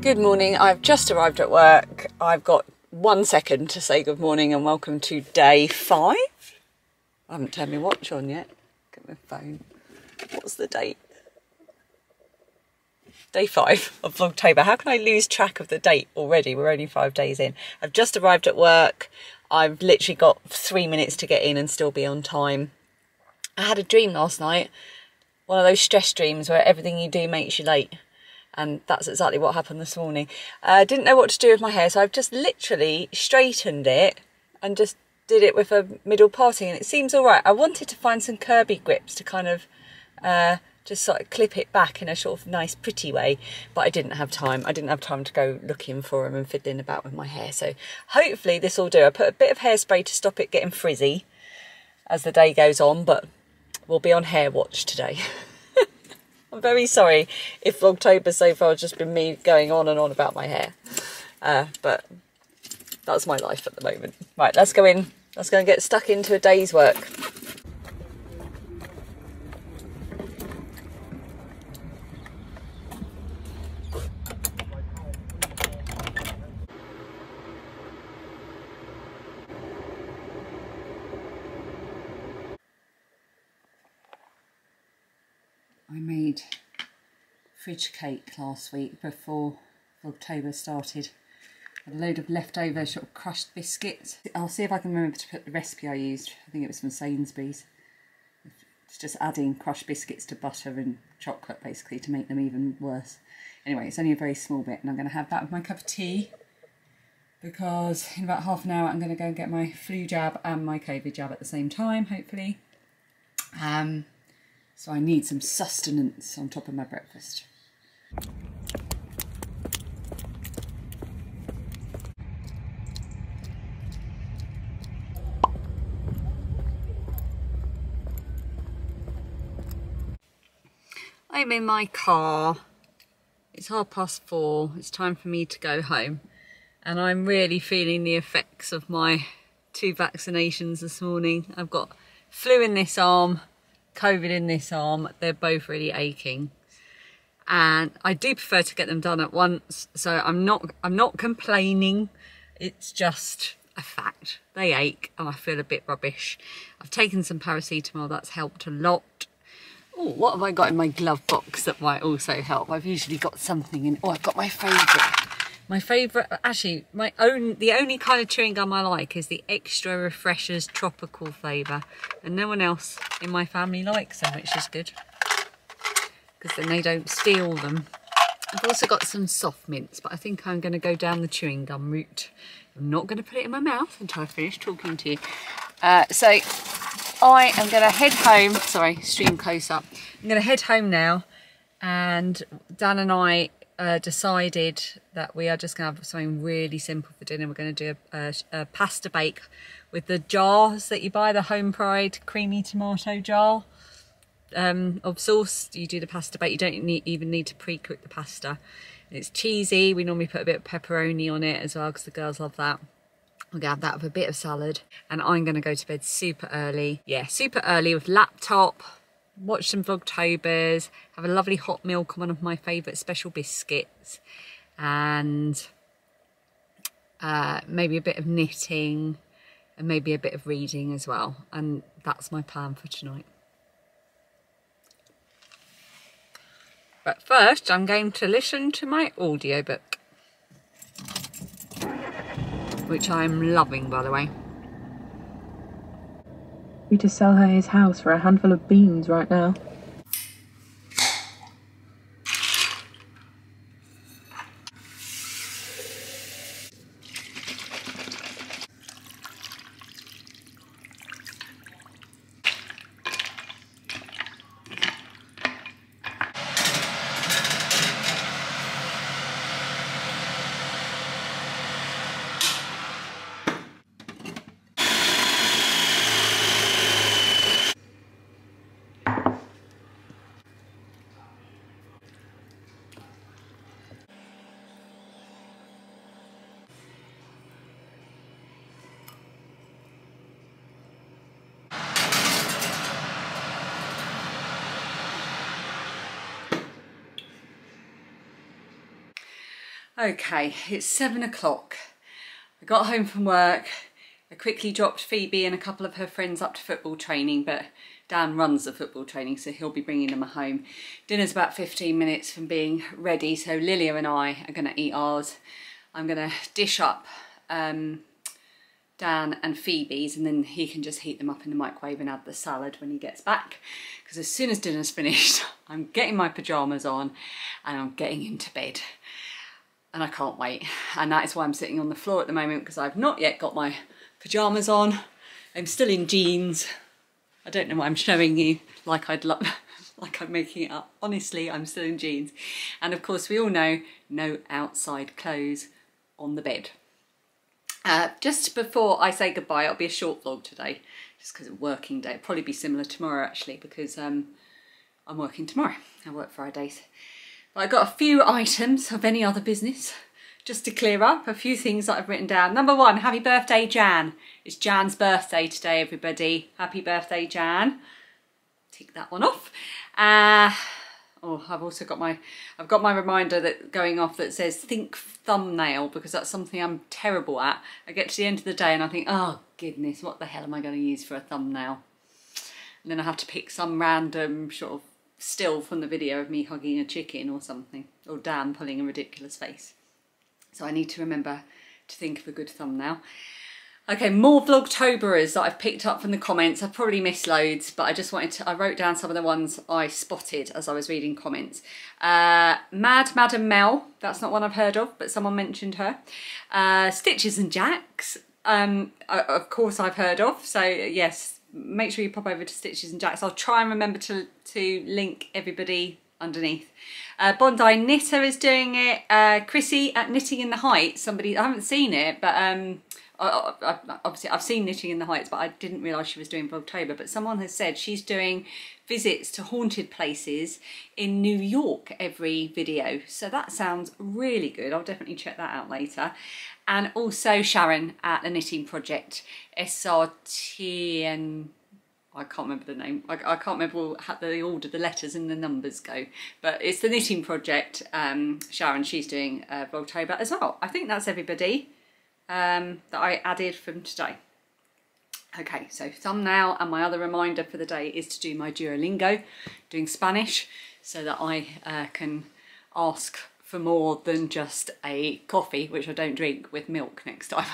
Good morning, I've just arrived at work. I've got 1 second to say good morning and welcome to day 5. I haven't turned my watch on yet. Get my phone. What's the date? Day 5 of Vlogtober. How can I lose track of the date already? We're only 5 days in. I've just arrived at work. I've literally got 3 minutes to get in and still be on time. I had a dream last night. One of those stress dreams where everything you do makes you late. And that's exactly what happened this morning. I didn't know what to do with my hair, so I've just literally straightened it and just did it with a middle parting, and it seems all right. I wanted to find some curby grips to kind of just sort of clip it back in a sort of nice, pretty way, but I didn't have time. I didn't have time to go looking for them and fiddling about with my hair, so hopefully this will do. I put a bit of hairspray to stop it getting frizzy as the day goes on, but we'll be on hair watch today. I'm very sorry if Vlogtober so far has just been me going on and on about my hair. But that's my life at the moment. Right, let's go in. Let's go and get stuck into a day's work. I made fridge cake last week before Vlogtober started. A load of leftover sort of crushed biscuits. I'll see if I can remember to put the recipe I used. I think it was from Sainsbury's. It's just adding crushed biscuits to butter and chocolate basically to make them even worse. Anyway, it's only a very small bit and I'm going to have that with my cup of tea because in about half an hour I'm going to go and get my flu jab and my COVID jab at the same time, hopefully. So I need some sustenance on top of my breakfast. I'm in my car. It's 4:30. It's time for me to go home. And I'm really feeling the effects of my 2 vaccinations this morning. I've got flu in this arm, COVID in this arm. They're both really aching, and I do prefer to get them done at once, so I'm not complaining. It's just a fact. They ache and I feel a bit rubbish. I've taken some paracetamol, that's helped a lot. Oh, what have I got in my glove box that might also help? I've usually got something in. Oh, I've got my favourite, actually the only kind of chewing gum I like is the Extra Refreshers tropical flavour, and no one else in my family likes them, which is good because then they don't steal them. I've also got some soft mints, but I think I'm going to go down the chewing gum route. I'm not going to put it in my mouth until I finish talking to you. So I am going to head home. Sorry, stream close up. I'm going to head home now, and Dan and I decided that we are just going to have something really simple for dinner. We're going to do a pasta bake with the jars that you buy, the Home Pride creamy tomato jar of sauce. You do the pasta bake. You don't even need to pre-cook the pasta. It's cheesy. We normally put a bit of pepperoni on it as well because the girls love that. I'm going to have that with a bit of salad, and I'm going to go to bed super early. Yeah, super early with laptop, watch some Vlogtobers, have a lovely hot milk on one of my favourite special biscuits, and maybe a bit of knitting and maybe a bit of reading as well. And that's my plan for tonight. But first I'm going to listen to my audiobook, which I'm loving, by the way. We just sell her his house for a handful of beans right now. Okay, it's 7 o'clock. I got home from work. I quickly dropped Phoebe and a couple of her friends up to football training, but Dan runs the football training, so he'll be bringing them home. Dinner's about 15 minutes from being ready, so Lilia and I are going to eat ours. I'm going to dish up Dan and Phoebe's, and then he can just heat them up in the microwave and add the salad when he gets back. Because as soon as dinner's finished, I'm getting my pyjamas on and I'm getting into bed. And I can't wait. And that is why I'm sitting on the floor at the moment, because I've not yet got my pyjamas on. I'm still in jeans. I don't know why I'm showing you like like I'm making it up. Honestly, I'm still in jeans. And of course, we all know no outside clothes on the bed. Just before I say goodbye, it'll be a short vlog today, just because it's a working day. It'll probably be similar tomorrow actually, because I'm working tomorrow. I work Fridays. But I got a few items of any other business just to clear up, a few things that I've written down. Number one, happy birthday, Jan. It's Jan's birthday today, everybody. Happy birthday, Jan. Tick that one off. Oh, I've also got my reminder that going off that says think thumbnail, because that's something I'm terrible at. I get to the end of the day and I think, oh goodness, what the hell am I going to use for a thumbnail? And then I have to pick some random sort of still from the video of me hugging a chicken or something, or Dan pulling a ridiculous face. So I need to remember to think of a good thumbnail. Okay, more Vlogtoberers that I've picked up from the comments. I've probably missed loads, but I just wanted to, I wrote down some of the ones I spotted as I was reading comments. Madam Mel, that's not one I've heard of, but someone mentioned her. Stitches and Jacks, of course I've heard of, so yes, make sure you pop over to Stitches and Jacks. I'll try and remember to link everybody underneath. Bondi Knitter is doing it. Chrissy at Knitting in the Heights, somebody, I haven't seen it, but obviously I've seen Knitting in the Heights, but I didn't realise she was doing Vlogtober. But someone has said she's doing visits to haunted places in New York every video. So that sounds really good. I'll definitely check that out later. And also Sharon at the Knitting Project, SRT, I can't remember the name. I can't remember how the order the letters and the numbers go, but it's the Knitting Project. Sharon, she's doing Vlogtober as well. I think that's everybody that I added from today. Okay, so thumbnail, and my other reminder for the day is to do my Duolingo, doing Spanish, so that I can ask for more than just a coffee, which I don't drink, with milk next time.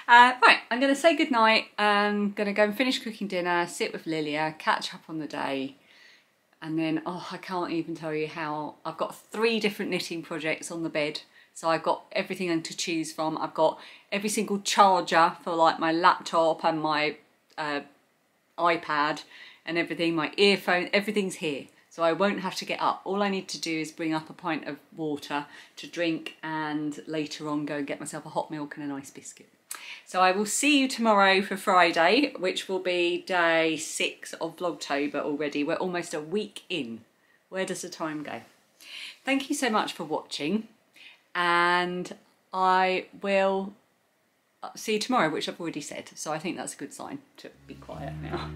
Right, I'm going to say goodnight. I'm going to go and finish cooking dinner, sit with Lilia, catch up on the day, and then, oh, I can't even tell you how, I've got 3 different knitting projects on the bed. So I've got everything to choose from. I've got every single charger for like my laptop and my iPad and everything, my earphone, everything's here. So I won't have to get up. All I need to do is bring up a pint of water to drink, and later on go and get myself a hot milk and a nice biscuit. So I will see you tomorrow for Friday, which will be day 6 of Vlogtober already. We're almost a week in. Where does the time go? Thank you so much for watching. And I will see you tomorrow, which I've already said, so I think that's a good sign to be quiet now.